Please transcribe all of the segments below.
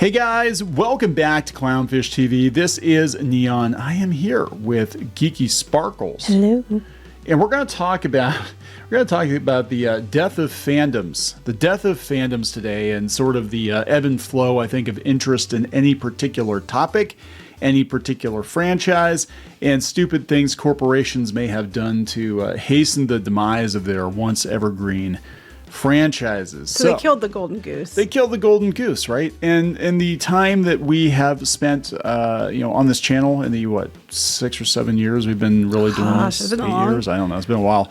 Hey guys, welcome back to Clownfish TV. This is Kneon. I am here with Geeky Sparkles. Hello. And we're going to talk about the death of fandoms. The death of fandoms today, and sort of the ebb and flow, I think, of interest in any particular topic, any particular franchise, and stupid things corporations may have done to hasten the demise of their once evergreen franchises. So they killed the golden goose. They killed the golden goose, right? And in the time that we have spent, on this channel, in the 6 or 7 years we've been really doing this. 8 years, I don't know. It's been a while.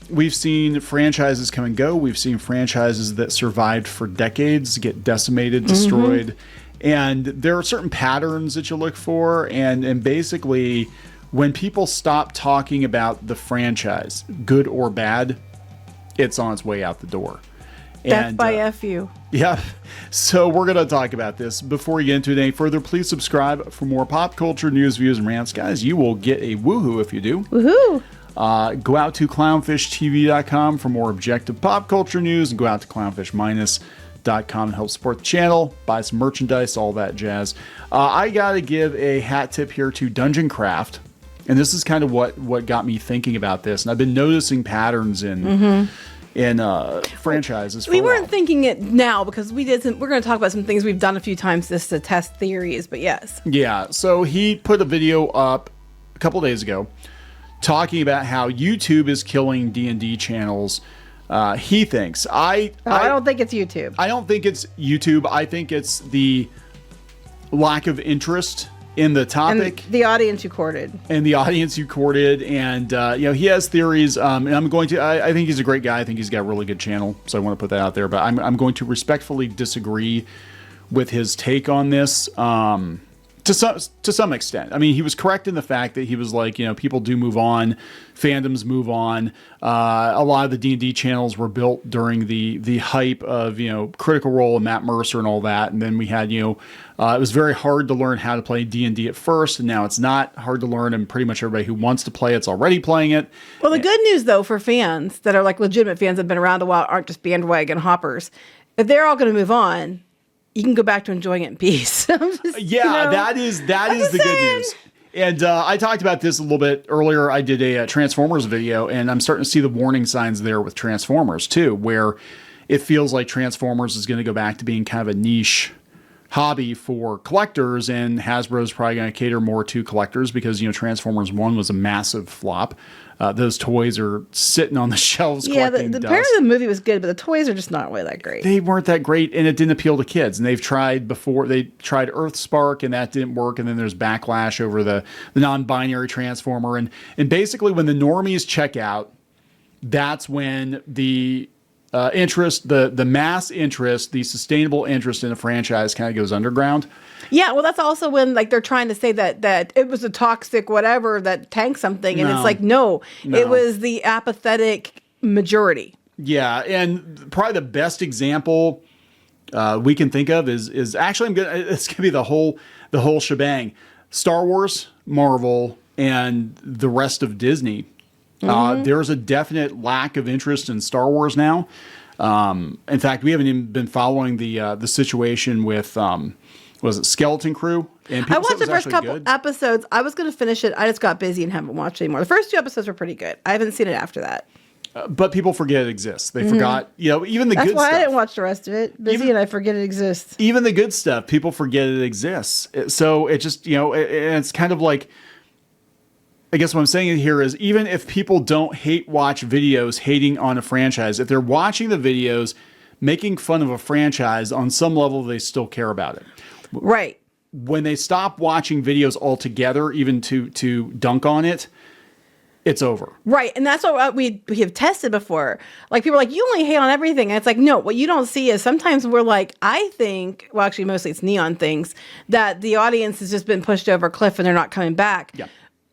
We've seen franchises come and go. We've seen franchises that survived for decades get decimated, destroyed, and there are certain patterns that you look for. And basically, when people stop talking about the franchise, good or bad, it's on its way out the door. Death by FU. Yeah. So we're going to talk about this. Before we get into it any further, please subscribe for more pop culture news, views, and rants. Guys, you will get a woohoo if you do. Woohoo! Go out to clownshishtv.com for more objective pop culture news, and go out to clownfish-.com and help support the channel, buy some merchandise, all that jazz. I got to give a hat tip here to Dungeon Craft. And this is kind of what got me thinking about this. And I've been noticing patterns in franchises. We weren't thinking it now because we're going to talk about some things we've done a few times just to test theories, but yes. Yeah. So he put a video up a couple days ago talking about how YouTube is killing D&D channels. He thinks. I don't think it's YouTube. I don't think it's YouTube. I think it's the lack of interest in the topic, and the audience you courted, and he has theories. And I'm going to. I think he's a great guy. I think he's got a really good channel. So I want to put that out there. But I'm going to respectfully disagree with his take on this. To some extent. I mean, he was correct in the fact that he was like, people do move on, fandoms move on. A lot of the D&D channels were built during the hype of, Critical Role and Matt Mercer and all that. And then we had, it was very hard to learn how to play D&D at first, and now it's not hard to learn, and pretty much everybody who wants to play it's already playing it. Well, the good news, though, for fans that are like legitimate fans that have been around a while, aren't just bandwagon hoppers, if they're all going to move on, you can go back to enjoying it in peace. That is the good news. And I talked about this a little bit earlier. I did a Transformers video, and I'm starting to see the warning signs there with Transformers too, where it feels like Transformers is going to go back to being kind of a niche hobby for collectors, and Hasbro's probably going to cater more to collectors because, Transformers 1 was a massive flop. Those toys are sitting on the shelves collecting dust. Apparently the movie was good, but the toys are just not really that great. They weren't that great, and it didn't appeal to kids. And they've tried before. They tried Earthspark, and that didn't work. And then there's backlash over the non-binary Transformer. And basically, when the normies check out, that's when the interest, the mass interest, the sustainable interest in a franchise kind of goes underground. Yeah, well, that's also when they're trying to say that it was a toxic whatever that tanked something, and it's like no, it was the apathetic majority. Yeah, and probably the best example we can think of is actually it's gonna be the whole shebang. Star Wars, Marvel, and the rest of Disney. There's a definite lack of interest in Star Wars now. In fact, we haven't even been following the situation with was it Skeleton Crew? And I watched the first couple episodes. I was going to finish it. I just got busy and haven't watched anymore. The first 2 episodes were pretty good. I haven't seen it after that. But people forget it exists. They forgot, even the good stuff. That's why I didn't watch the rest of it. Busy and I forget it exists. Even the good stuff, people forget it exists. So it just, it's kind of like, I guess what I'm saying here is, even if people don't watch videos hating on a franchise, if they're watching the videos making fun of a franchise, on some level they still care about it. Right. When they stop watching videos altogether, even to dunk on it, it's over. Right. And that's what we have tested before. Like, people are like, you only hate on everything. And it's like, no, what you don't see is sometimes we're like, I think, well, actually, mostly it's Kneon thinks that the audience has just been pushed over a cliff and they're not coming back. Yeah.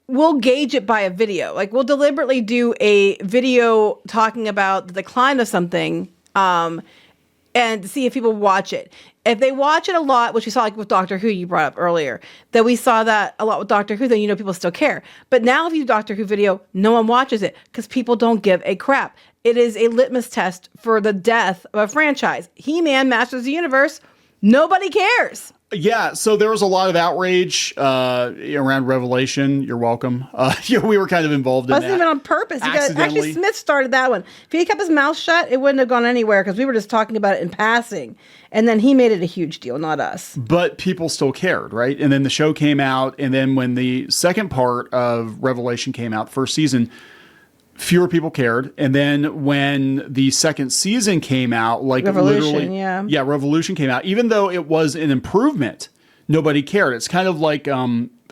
We'll gauge it by a video. Like, we'll deliberately do a video talking about the decline of something and see if people watch it. If they watch it a lot, which we saw like with Doctor Who, you brought up earlier, that we saw that a lot with Doctor Who, then people still care. But now if you do Doctor Who video, no one watches it because people don't give a crap. It is a litmus test for the death of a franchise. He-Man, Masters of the Universe, Nobody cares. Yeah, so there was a lot of outrage around Revelation. You're welcome. We were kind of involved in that. Wasn't even on purpose. Actually, Smith started that one. If he had kept his mouth shut, it wouldn't have gone anywhere because we were just talking about it in passing. And then he made it a huge deal, not us. But people still cared, right? And then the show came out, and then when the second part of Revelation came out, the first season, fewer people cared. And then when the second season came out, like Revolution, yeah, Revolution came out, even though it was an improvement, nobody cared. It's kind of like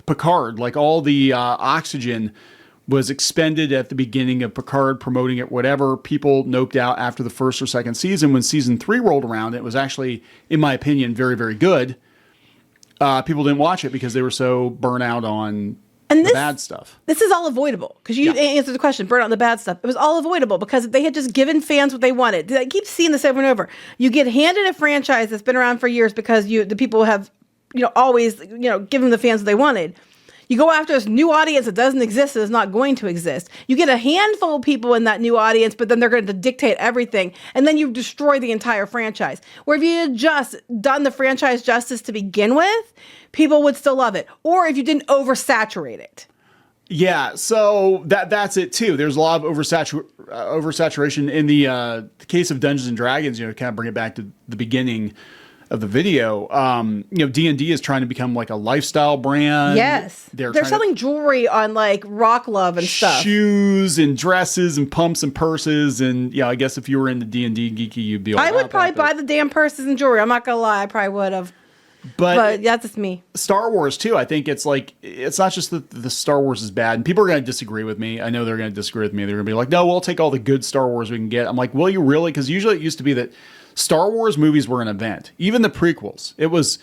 Picard, like all the oxygen was expended at the beginning of Picard, promoting it, whatever. People noped out after the first or second season. When season 3 rolled around, it was actually, in my opinion, very, very good. People didn't watch it because they were so burnt out on the bad stuff. This is all avoidable because you answered the question, burn out the bad stuff. It was all avoidable because they had just given fans what they wanted. I keep seeing this over and over. You get handed a franchise that's been around for years because the people have, always, given the fans what they wanted. You go after this new audience that doesn't exist and is not going to exist. You get a handful of people in that new audience, but then they're going to dictate everything. And then you destroy the entire franchise. Where if you had just done the franchise justice to begin with, people would still love it. Or if you didn't oversaturate it. Yeah, so that's it too. There's a lot of oversaturation in the case of Dungeons and Dragons. Kind of bring it back to the beginning of the video. D&D is trying to become like a lifestyle brand. Yes, they're selling jewelry on like Rock Love and stuff, shoes and dresses and pumps and purses. And I guess if you were into D&D geeky, you'd be all I would probably buy the damn purses and jewelry. I'm not gonna lie, I probably would have. But that's just me. Star Wars too. I think it's like, it's not just that the Star Wars is bad, and people are going to disagree with me. I know they're going to disagree with me. They're going to be like, no, we'll take all the good Star Wars we can get. I'm like, will you really? Because usually it used to be that Star Wars movies were an event. Even the prequels, it was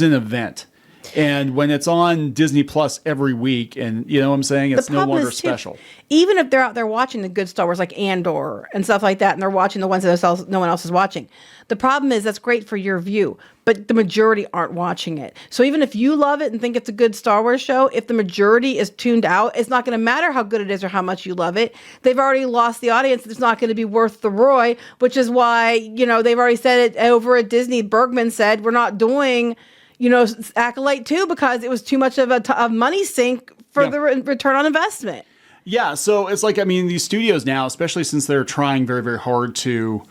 an event. And when it's on Disney Plus every week, and you know what I'm saying, it's no longer special. Even if they're out there watching the good Star Wars like Andor and stuff like that, and they're watching the ones that no one else is watching, the problem is that's great for your view, but the majority aren't watching it. So even if you love it and think it's a good Star Wars show, if the majority is tuned out, it's not going to matter how good it is or how much you love it. They've already lost the audience. It's not going to be worth the Roy, which is why, they've already said it over at Disney. Bergman said, we're not doing Acolyte 2 because it was too much of a money sink for the return on investment. Yeah, so it's like, these studios now, especially since they're trying very, very hard to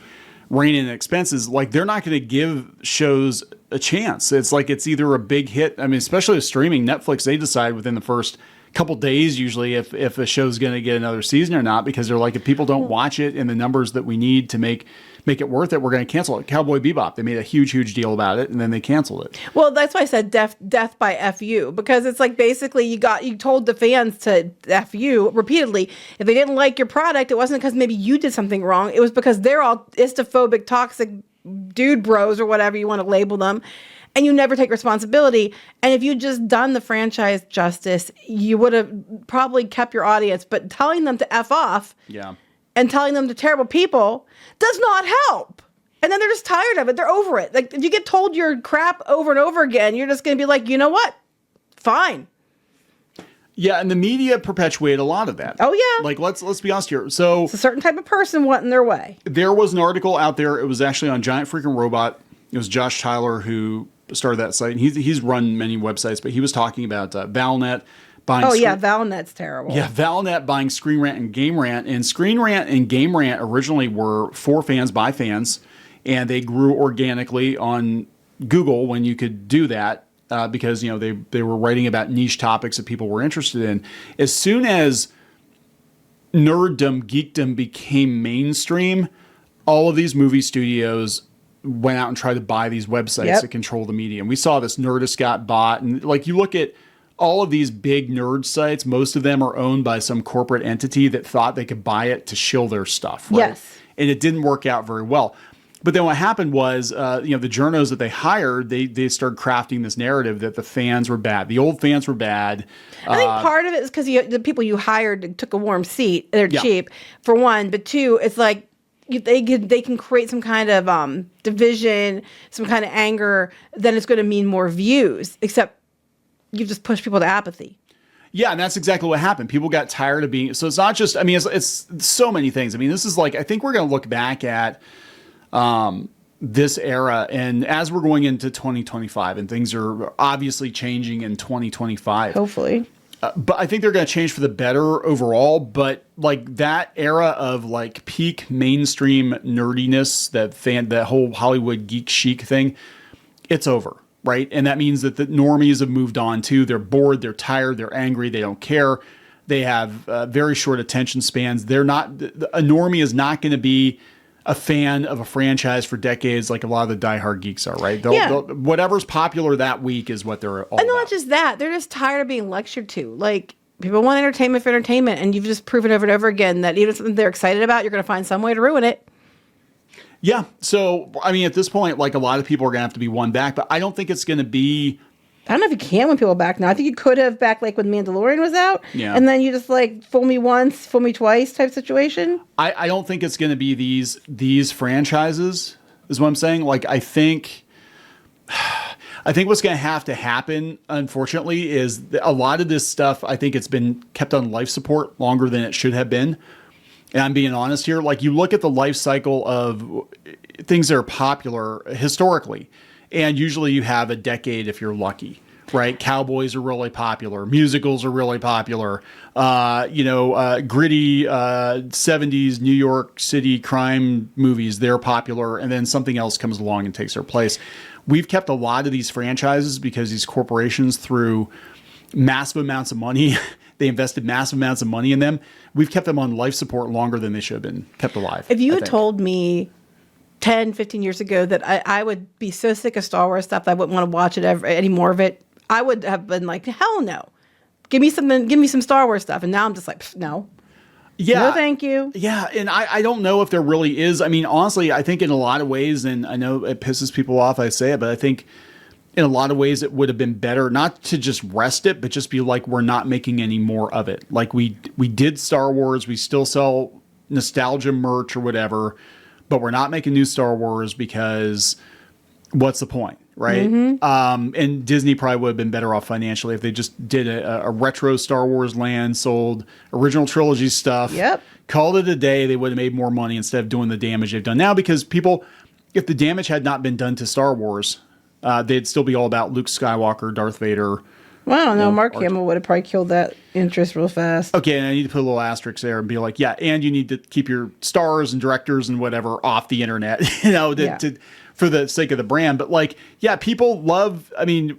rein in expenses, like they're not going to give shows a chance. It's like it's either a big hit. Especially with streaming, Netflix, they decide within the first couple days usually if a show's going to get another season or not, because they're like, if people don't watch it in the numbers that we need to make it worth it, we're going to cancel it. Cowboy Bebop, they made a huge deal about it, and then they canceled it. Well, that's why I said death by FU, because it's like basically you told the fans to FU repeatedly. If they didn't like your product, it wasn't because maybe you did something wrong. It was because they're all istophobic, toxic dude bros or whatever you want to label them, and you never take responsibility. And if you'd just done the franchise justice, you would have probably kept your audience. But telling them to F off, and telling them they're terrible people does not help. And then they're just tired of it. They're over it. Like if you get told your crap over and over again, you're just going to be like, you know what? Fine. Yeah, and the media perpetuate a lot of that. Oh yeah. Like let's be honest here. So it's a certain type of person wanting their way. There was an article out there. It was actually on Giant Freaking Robot. It was Josh Tyler who started that site. And he's run many websites, but he was talking about Valnet buying. Oh yeah, Valnet's terrible. Yeah, Valnet buying Screen Rant and Game Rant. And Screen Rant and Game Rant originally were for fans by fans, and they grew organically on Google when you could do that. Because they were writing about niche topics that people were interested in. As soon as nerddom, geekdom became mainstream, all of these movie studios went out and tried to buy these websites to control the media. And we saw this. Nerdist got bought, and like you look at all of these big nerd sites, most of them are owned by some corporate entity that thought they could buy it to shill their stuff. Right? Yes, and it didn't work out very well. But then what happened was, the journos that they hired, they started crafting this narrative that the fans were bad. The old fans were bad. I think part of it is because the people you hired took a warm seat. They're cheap, for one. But two, it's like they can create some kind of division, some kind of anger. Then it's going to mean more views, except you just push people to apathy. Yeah, and that's exactly what happened. People got tired of being... So it's not just... it's so many things. This is like... I think we're going to look back at... this era, and as we're going into 2025, and things are obviously changing in 2025. Hopefully. But I think they're going to change for the better overall. But like that era of like peak mainstream nerdiness, that whole Hollywood geek chic thing, it's over, right? And that means that the normies have moved on too. They're bored, they're tired, they're angry, they don't care. They have very short attention spans. They're not, a normie is not going to be a fan of a franchise for decades like a lot of the diehard geeks are, right? Whatever's popular that week is what they're all And about. not just that, they're just tired of being lectured to. Like, people want entertainment for entertainment, and you've just proven over and over again that even something they're excited about, you're going to find some way to ruin it. Yeah. So, I mean, at this point, like a lot of people are going to have to be won back, but I don't think it's going to be. I don't know if you can win people back now. I think you could have back like when Mandalorian was out. Yeah. And then you just like fool me once, fool me twice type situation. I don't think it's going to be these franchises is what I'm saying. Like, I think what's going to happen, unfortunately, is a lot of this stuff, I think it's been kept on life support longer than it should have been. And I'm being honest here. Like, you look at the life cycle of things that are popular historically, and usually you have a decade if you're lucky, right? Cowboys are really popular. Musicals are really popular. Gritty 70s New York City crime movies, they're popular. And then something else comes along and takes their place. We've kept a lot of these franchises because these corporations, through massive amounts of money, they invested massive amounts of money in them. We've kept them on life support longer than they should have been kept alive. If you had told me 10, 15 years ago that I would be so sick of Star Wars stuff that I wouldn't want to watch it any more of it, I would have been like, hell no. Give me some Star Wars stuff. And now I'm just like, no. Yeah. No, thank you. Yeah. And I don't know if there really is. I mean, honestly, I think in a lot of ways, and I know it pisses people off I say it, but I think in a lot of ways it would have been better not to just rest it, but just be like, we're not making any more of it. Like we did Star Wars. We still sell nostalgia merch or whatever, but we're not making new Star Wars because what's the point, right? Mm-hmm. And Disney probably would have been better off financially if they just did a retro Star Wars land, sold original trilogy stuff, called it a day. They would have made more money instead of doing the damage they've done now, because people, if the damage had not been done to Star Wars, they'd still be all about Luke Skywalker, Darth Vader. Well, I don't know. Mark Hamill would have probably killed that interest real fast. Okay, and I need to put a little asterisk there and be like, yeah, and you need to keep your stars and directors and whatever off the internet, for the sake of the brand. But like, yeah, people love, I mean,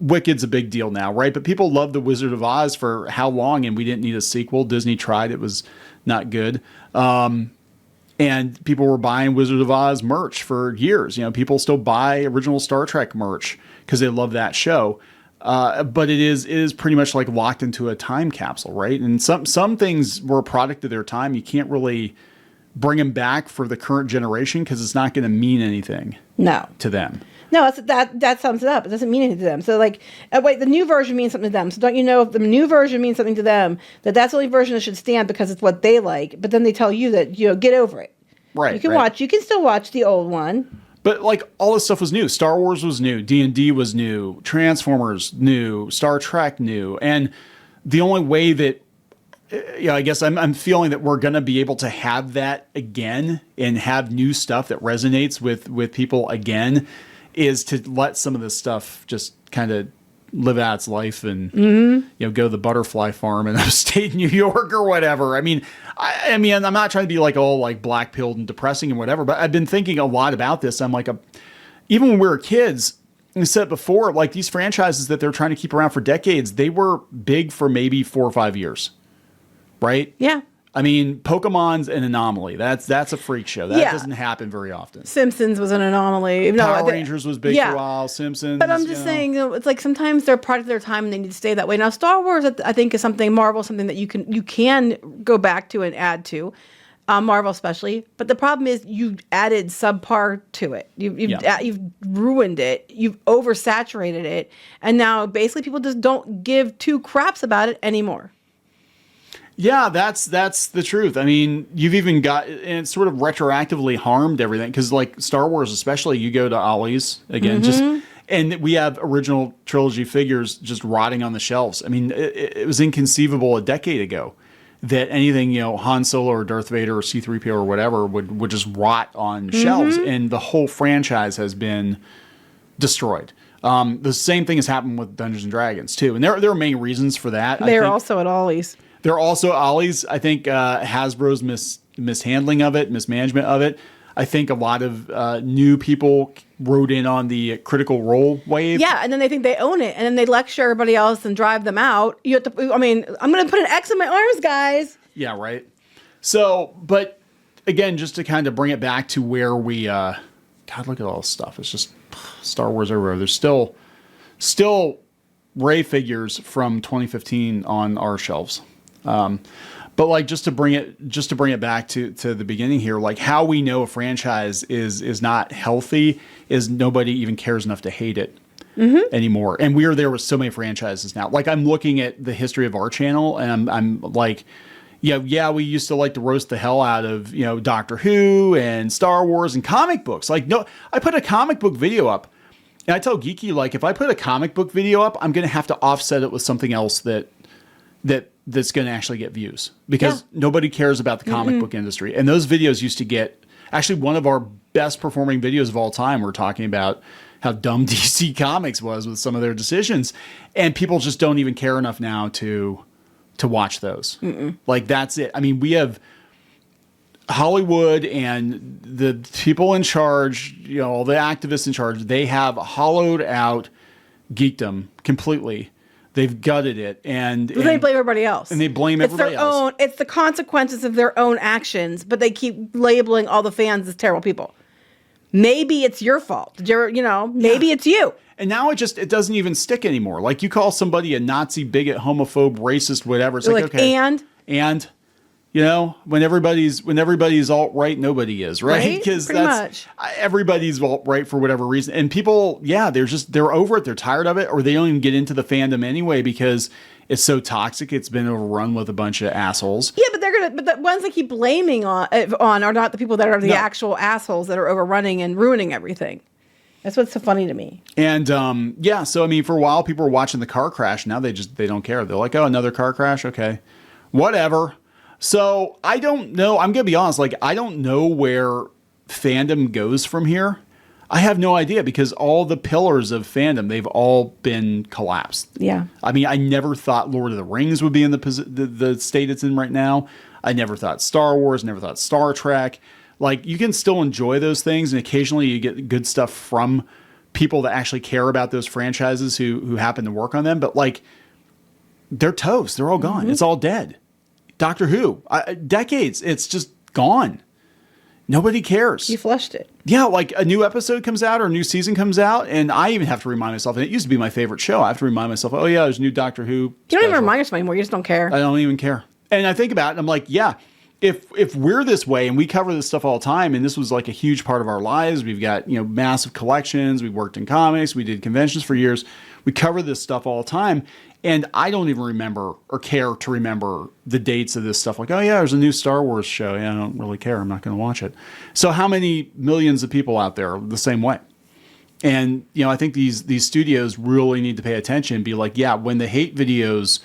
Wicked's a big deal now, right? But people love The Wizard of Oz for how long, and we didn't need a sequel. Disney tried, it was not good. And people were buying Wizard of Oz merch for years. You know, people still buy original Star Trek merch because they love that show. But it is pretty much like locked into a time capsule, right? And some things were a product of their time. You can't really bring them back for the current generation because it's not going to mean anything to them. No, that sums it up. It doesn't mean anything to them. So like, wait, the new version means something to them. So don't you know if the new version means something to them, that's the only version that should stand because it's what they like. But then they tell you that, get over it. Right. You can still watch the old one. But like all this stuff was new. Star Wars was new. D&D was new. Transformers new. Star Trek new. And the only way that, I guess I'm feeling that we're going to be able to have that again and have new stuff that resonates with people again is to let some of this stuff just kind of live out its life and go to the butterfly farm in upstate New York or whatever. I mean, I'm not trying to be like all like black pilled and depressing and whatever, but I've been thinking a lot about this. I'm like, even when we were kids, I said before, like these franchises that they're trying to keep around for decades, they were big for maybe 4 or 5 years, right? Yeah. I mean, Pokemon's an anomaly. That's a freak show. That doesn't happen very often. Simpsons was an anomaly. Power Rangers was big for a while. Simpsons. But I'm just saying, it's like sometimes they're a product of their time and they need to stay that way. Now, Star Wars, I think, is something, Marvel, something that you can go back to and add to. Marvel especially. But the problem is you added subpar to it. You've ruined it. You've oversaturated it. And now basically people just don't give two craps about it anymore. Yeah, that's the truth. I mean, you've even got, and it's sort of retroactively harmed everything because, like Star Wars, especially, you go to Ollie's again, and we have original trilogy figures just rotting on the shelves. I mean, it was inconceivable a decade ago that anything, Han Solo or Darth Vader or C-3PO or whatever would just rot on shelves, and the whole franchise has been destroyed. The same thing has happened with Dungeons and Dragons too, and there are main reasons for that. They're also at Ollie's. They're also Ollie's. I think Hasbro's mishandling of it, mismanagement of it. I think a lot of new people rode in on the Critical Role wave. Yeah, and then they think they own it, and then they lecture everybody else and drive them out. You have to. I mean, I'm going to put an X in my arms, guys. Yeah, right. So, but again, just to kind of bring it back to where we, God, look at all this stuff. It's just Star Wars everywhere. There's still Rey figures from 2015 on our shelves. But like just to bring it back to the beginning here, like how we know a franchise is not healthy is nobody even cares enough to hate it anymore. And we are there with so many franchises now. Like I'm looking at the history of our channel, and I'm like, yeah, we used to like to roast the hell out of Doctor Who and Star Wars and comic books. Like no, I put a comic book video up, and I tell Geeky, like if I put a comic book video up, I'm gonna have to offset it with something else that's going to actually get views, because nobody cares about the comic book industry. And those videos used to get, actually one of our best performing videos of all time. We're talking about how dumb DC Comics was with some of their decisions, and people just don't even care enough now to watch those. Like that's it. I mean, we have Hollywood and the people in charge, all the activists in charge, they have hollowed out geekdom completely. They've gutted it, and they blame everybody else. And they blame everybody else. It's the consequences of their own actions, but they keep labeling all the fans as terrible people. Maybe it's your fault. Maybe it's you. And now it doesn't even stick anymore. Like you call somebody a Nazi, bigot, homophobe, racist, whatever. It's like okay, and when everybody's alt-right, nobody is, right? Because that's everybody's alt-right for whatever reason. And people, they're over it. They're tired of it, or they don't even get into the fandom anyway because it's so toxic. It's been overrun with a bunch of assholes. Yeah, but the ones they keep blaming on are not the people that are the actual assholes that are overrunning and ruining everything. That's what's so funny to me. And so I mean, for a while people were watching the car crash. Now they don't care. They're like, oh, another car crash, okay, whatever. So I don't know. I'm going to be honest. Like, I don't know where fandom goes from here. I have no idea, because all the pillars of fandom, they've all been collapsed. Yeah. I mean, I never thought Lord of the Rings would be in the state it's in right now. I never thought Star Wars, never thought Star Trek. Like, you can still enjoy those things, and occasionally you get good stuff from people that actually care about those franchises who happen to work on them. But like, they're toast. They're all gone. It's all dead. Doctor Who, decades, it's just gone. Nobody cares. You flushed it. Yeah, like a new episode comes out or a new season comes out, and I even have to remind myself, and it used to be my favorite show, I have to remind myself, oh yeah, there's a new Doctor Who. You don't even remind yourself anymore. You just don't care. I don't even care. And I think about it, and I'm like, yeah, if we're this way, and we cover this stuff all the time, and this was like a huge part of our lives, we've got massive collections, we worked in comics, we did conventions for years, we cover this stuff all the time. And I don't even remember or care to remember the dates of this stuff. Like, oh yeah, there's a new Star Wars show. Yeah, I don't really care. I'm not going to watch it. So how many millions of people out there are the same way? And, I think these studios really need to pay attention and be like, yeah, when the hate videos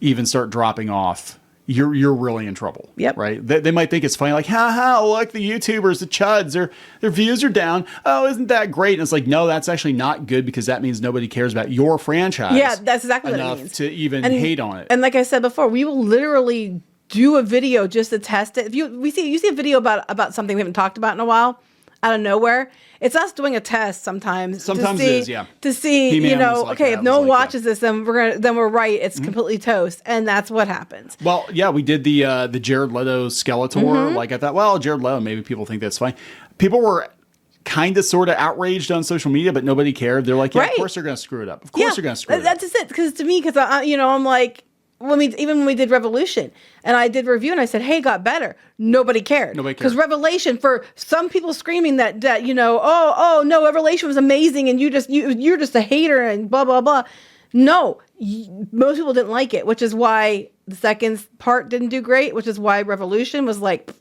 even start dropping off, you're really in trouble. Yep. Right? They might think it's funny, like, look, the YouTubers, the chuds, their views are down. Oh, isn't that great? And it's like, no, that's actually not good, because that means nobody cares about your franchise. Yeah, that's exactly what it means. Enough to even hate on it. And like I said before, we will literally do a video just to test it. If you see a video about something we haven't talked about in a while, out of nowhere, it's us doing a test sometimes. Sometimes it is, yeah. To see, He-Man like okay, that. if no one watches this, then we're right. It's completely toast, and that's what happens. Well, yeah, we did the Jared Leto Skeletor. Like, I thought, well, Jared Leto, maybe people think that's fine. People were kind of sort of outraged on social media, but nobody cared. They're like, yeah, of course they're going to screw it up. Of course they're going to screw it up. That's just it. Because to me, I'm like, when we did Revolution, and I did review, and I said, hey, it got better. Nobody cared. Because Revelation, for some people screaming that oh no, Revelation was amazing, and you're just a hater and blah blah blah. No, most people didn't like it, which is why the second part didn't do great. Which is why Revolution was like,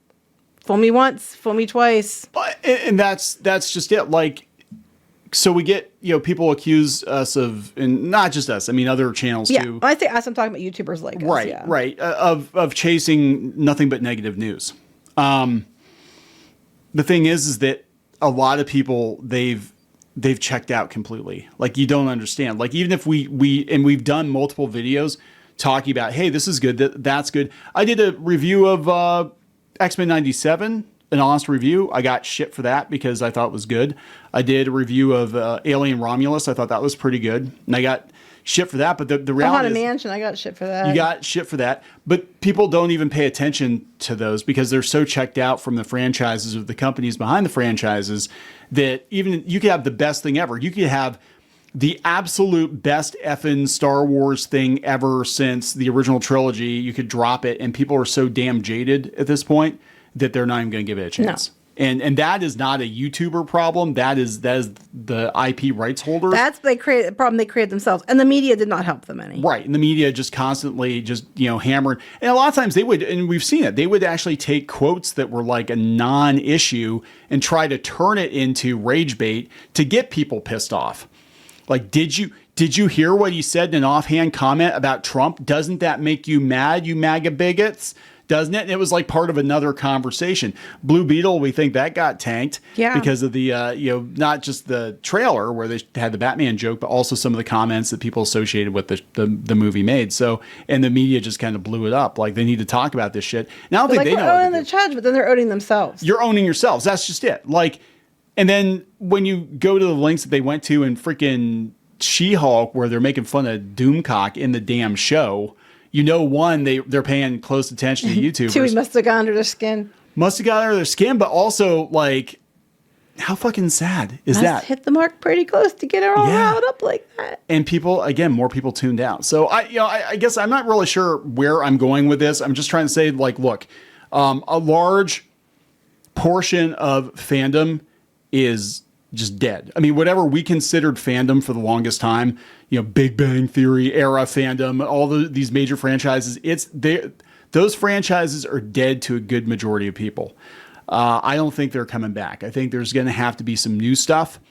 fool me once, fool me twice. And that's just it. Like, so we get, people accuse us of, and not just us, I mean, other channels Yeah, too. when I say us, I'm talking about YouTubers like us. Right, Yeah. right. Of chasing nothing but negative news. The thing is that a lot of people, they've checked out completely. Like, you don't understand. Like, even if we've done multiple videos talking about, hey, this is good, that's good. I did a review of X-Men 97, an honest review. I got shit for that because I thought it was good. I did a review of Alien Romulus. I thought that was pretty good. And I got shit for that. But the reality Haunted is, Mansion, I got shit for that. you got shit for that. But people don't even pay attention to those because they're so checked out from the franchises of the companies behind the franchises that even you could have the best thing ever. You could have the absolute best effing Star Wars thing ever since the original trilogy. You could drop it and people are so damn jaded at this point that they're not even going to give it a chance. No. And that is not a YouTuber problem. That is the IP rights holders. That's the problem they created themselves. And the media did not help them any. Right. And the media just constantly hammered. And a lot of times they would, and we've seen it, they would actually take quotes that were like a non-issue and try to turn it into rage bait to get people pissed off. Like, did you hear what he said in an offhand comment about Trump? Doesn't that make you mad, you MAGA bigots? Doesn't it? And it was like part of another conversation. Blue Beetle, we think that got tanked because of the, not just the trailer where they had the Batman joke, but also some of the comments that people associated with the movie made. So, and the media just kind of blew it up. Like, they need to talk about this shit. Now, I don't think they know. They're owning the judge, but then they're owning themselves. You're owning yourselves. That's just it. Like, and then when you go to the links that they went to in freaking She-Hulk, where they're making fun of Doomcock in the damn show, one, they're paying close attention to YouTubers. Two, he must have got under their skin. Must have got under their skin, but also, like, how fucking sad is that? Hit the mark pretty close to get her all riled up like that. And people, again, more people tuned out. So I guess I'm not really sure where I'm going with this. I'm just trying to say, like, look, a large portion of fandom is just dead. I mean, whatever we considered fandom for the longest time, Big Bang Theory era fandom, all these major franchises, those franchises are dead to a good majority of people. I don't think they're coming back. I think there's going to have to be some new stuff.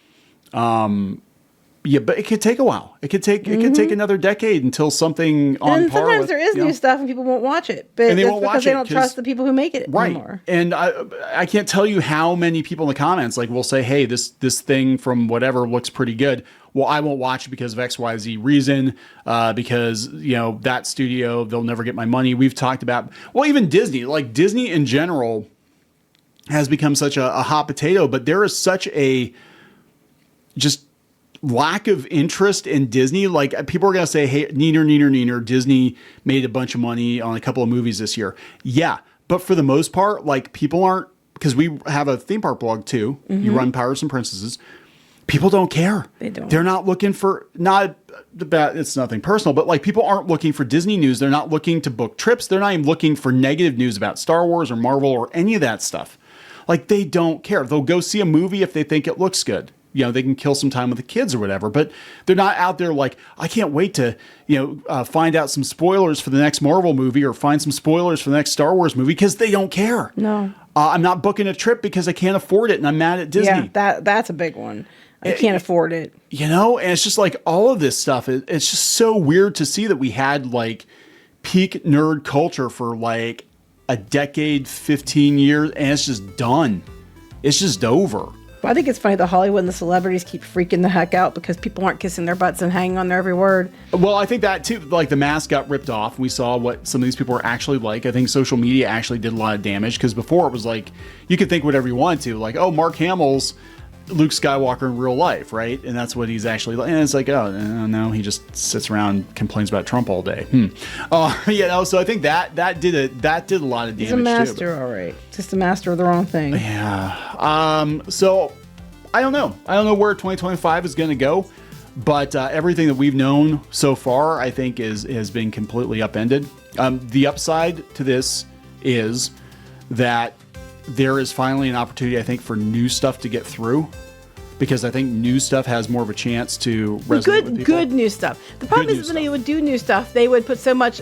But it could take a while. It could take another decade until something on and par sometimes with, there is new stuff and people won't watch it. But and they that's won't because watch they it don't trust the people who make it anymore. And I can't tell you how many people in the comments will say, hey, this thing from whatever looks pretty good. Well, I won't watch it because of XYZ reason, because, that studio, they'll never get my money. We've talked about, even Disney, like Disney in general has become such a hot potato, but there is such a just lack of interest in Disney. Like, people are going to say, hey, neener, Disney made a bunch of money on a couple of movies this year. Yeah. But for the most part, like, people aren't, because we have a theme park blog too. Mm-hmm. You run Pirates and Princesses. People don't care. They don't. They're not looking for, it's nothing personal, but like, people aren't looking for Disney news. They're not looking to book trips. They're not even looking for negative news about Star Wars or Marvel or any of that stuff. Like, they don't care. They'll go see a movie if they think it looks good. They can kill some time with the kids or whatever, but they're not out there like, I can't wait to, find out some spoilers for the next Marvel movie or find some spoilers for the next Star Wars movie, because they don't care. No. I'm not booking a trip because I can't afford it and I'm mad at Disney. Yeah, that's a big one. I can't afford it. And it's just like all of this stuff. It's just so weird to see that we had like peak nerd culture for like a decade, 15 years, and it's just done. It's just over. I think it's funny that Hollywood and the celebrities keep freaking the heck out because people aren't kissing their butts and hanging on their every word. Well, I think that too, like the mask got ripped off. We saw what some of these people were actually like. I think social media actually did a lot of damage, because before it was like, you could think whatever you want to, like, oh, Mark Hamill's Luke Skywalker in real life, right? And that's what he's actually like. And it's like, oh, no, he just sits around and complains about Trump all day. So I think that did a lot of damage. He's a master, all right. Just a master of the wrong thing. Yeah. So I don't know. I don't know where 2025 is going to go, but everything that we've known so far, I think, has been completely upended. The upside to this is that there is finally an opportunity, I think, for new stuff to get through, because I think new stuff has more of a chance to resonate with people. Good new stuff. The problem is when they would do new stuff, they would put so much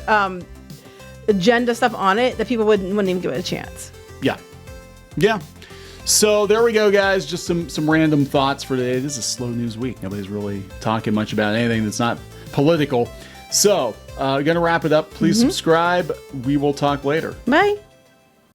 agenda stuff on it that people wouldn't even give it a chance. Yeah. So there we go, guys. Just some random thoughts for today. This is a slow news week. Nobody's really talking much about anything that's not political. So, going to wrap it up. Please subscribe. We will talk later. Bye.